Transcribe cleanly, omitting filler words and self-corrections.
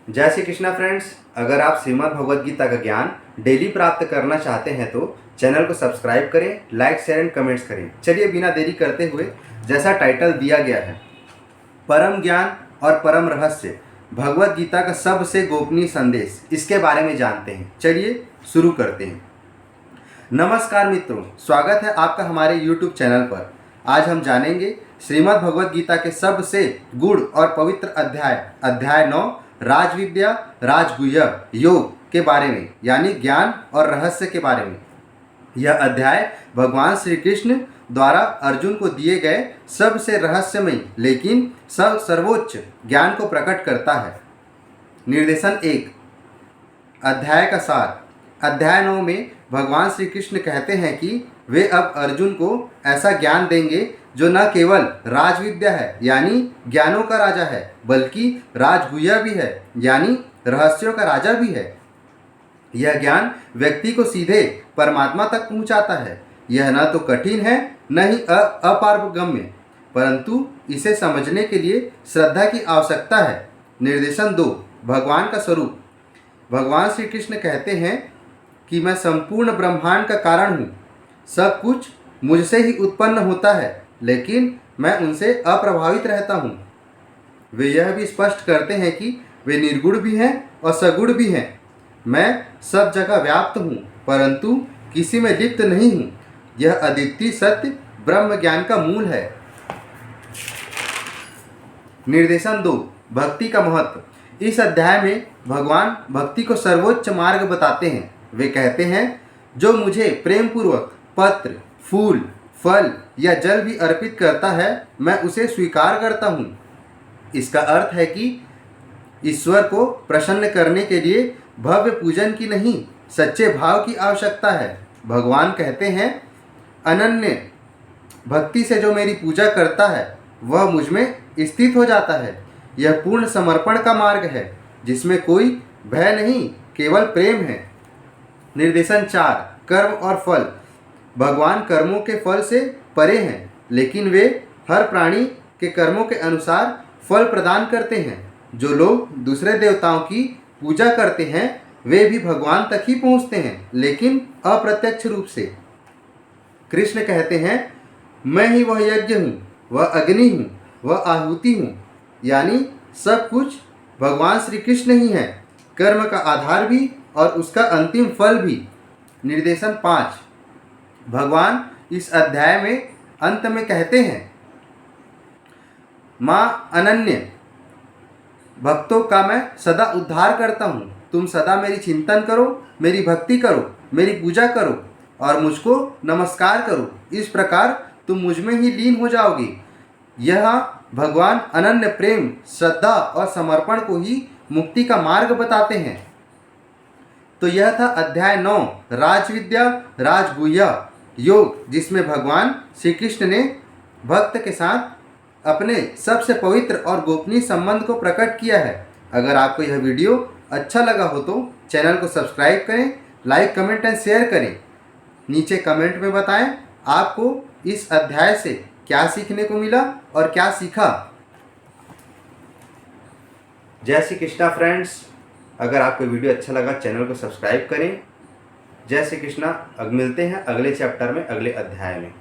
जय श्री कृष्णा फ्रेंड्स। अगर आप श्रीमद् भगवद गीता का ज्ञान डेली प्राप्त करना चाहते हैं तो चैनल को सब्सक्राइब करें, लाइक शेयर एंड कमेंट्स करें। चलिए बिना देरी करते हुए जैसा टाइटल दिया गया है, परम ज्ञान और परम रहस्य भगवद गीता का सबसे गोपनीय संदेश, इसके बारे में जानते हैं। चलिए शुरू करते हैं। नमस्कार मित्रों, स्वागत है आपका हमारे YouTube चैनल पर। आज हम जानेंगे श्रीमद् भगवद गीता के सबसे गूढ़ और पवित्र अध्याय 9 राजविद्या राजगुह्य योग के बारे में, यानी ज्ञान और रहस्य के बारे में। यह अध्याय भगवान श्री कृष्ण द्वारा अर्जुन को दिए गए सबसे रहस्यमय लेकिन सर्वोच्च ज्ञान को प्रकट करता है। निर्देशन 1, अध्याय का सार। अध्याय 9 में भगवान श्री कृष्ण कहते हैं कि वे अब अर्जुन को ऐसा ज्ञान देंगे जो न केवल राजविद्या है यानी ज्ञानों का राजा है, बल्कि राजगुह्य भी है यानी रहस्यों का राजा भी है। यह ज्ञान व्यक्ति को सीधे परमात्मा तक पहुंचाता है। यह न तो कठिन है न ही अपारगम्य, परंतु इसे समझने के लिए श्रद्धा की आवश्यकता है। निर्देशन 2, भगवान का स्वरूप। भगवान श्री कृष्ण कहते हैं कि मैं संपूर्ण ब्रह्मांड का कारण हूँ। सब कुछ मुझसे ही उत्पन्न होता है, लेकिन मैं उनसे अप्रभावित रहता हूँ। वे यह भी स्पष्ट करते हैं कि वे निर्गुण भी हैं और सगुण भी हैं। मैं सब जगह व्याप्त हूँ, परंतु किसी में लिप्त नहीं हूँ। यह अद्वितीय सत्य ब्रह्म ज्ञान का मूल है। निर्देशन 2, भक्ति का महत्व। इस अध्याय में भगवान भक्ति को सर्वोच्च मार्ग बताते हैं। वे कहते हैं, जो मुझे प्रेम पूर्वक पत्र, फूल, फल या जल भी अर्पित करता है, मैं उसे स्वीकार करता हूँ। इसका अर्थ है कि ईश्वर को प्रसन्न करने के लिए भव्य पूजन की नहीं, सच्चे भाव की आवश्यकता है। भगवान कहते हैं, अनन्य भक्ति से जो मेरी पूजा करता है वह मुझ में स्थित हो जाता है। यह पूर्ण समर्पण का मार्ग है जिसमें कोई भय नहीं, केवल प्रेम है। निर्देशन 4, कर्म और फल। भगवान कर्मों के फल से परे हैं, लेकिन वे हर प्राणी के कर्मों के अनुसार फल प्रदान करते हैं। जो लोग दूसरे देवताओं की पूजा करते हैं वे भी भगवान तक ही पहुंचते हैं, लेकिन अप्रत्यक्ष रूप से। कृष्ण कहते हैं, मैं ही वह यज्ञ हूँ, वह अग्नि हूँ, वह आहुति हूँ, यानी सब कुछ भगवान श्री कृष्ण ही हैं, कर्म का आधार भी और उसका अंतिम फल भी। निर्देशन 5, भगवान इस अध्याय में अंत में कहते हैं, माँ अनन्य भक्तों का मैं सदा उद्धार करता हूँ। तुम सदा मेरी चिंतन करो, मेरी भक्ति करो, मेरी पूजा करो और मुझको नमस्कार करो। इस प्रकार तुम मुझ में ही लीन हो जाओगे। यह भगवान अनन्य प्रेम, श्रद्धा और समर्पण को ही मुक्ति का मार्ग बताते हैं। तो यह था अध्याय 9 राजविद्या राजगुह्य योग, जिसमें भगवान श्री कृष्ण ने भक्त के साथ अपने सबसे पवित्र और गोपनीय संबंध को प्रकट किया है। अगर आपको यह वीडियो अच्छा लगा हो तो चैनल को सब्सक्राइब करें, लाइक कमेंट एंड शेयर करें। नीचे कमेंट में बताएं आपको इस अध्याय से क्या सीखने को मिला और क्या सीखा। जय श्री कृष्णा फ्रेंड्स। अगर आपको वीडियो अच्छा लगा चैनल को सब्सक्राइब करें। जय श्री कृष्णा। अब मिलते हैं अगले चैप्टर में, अगले अध्याय में।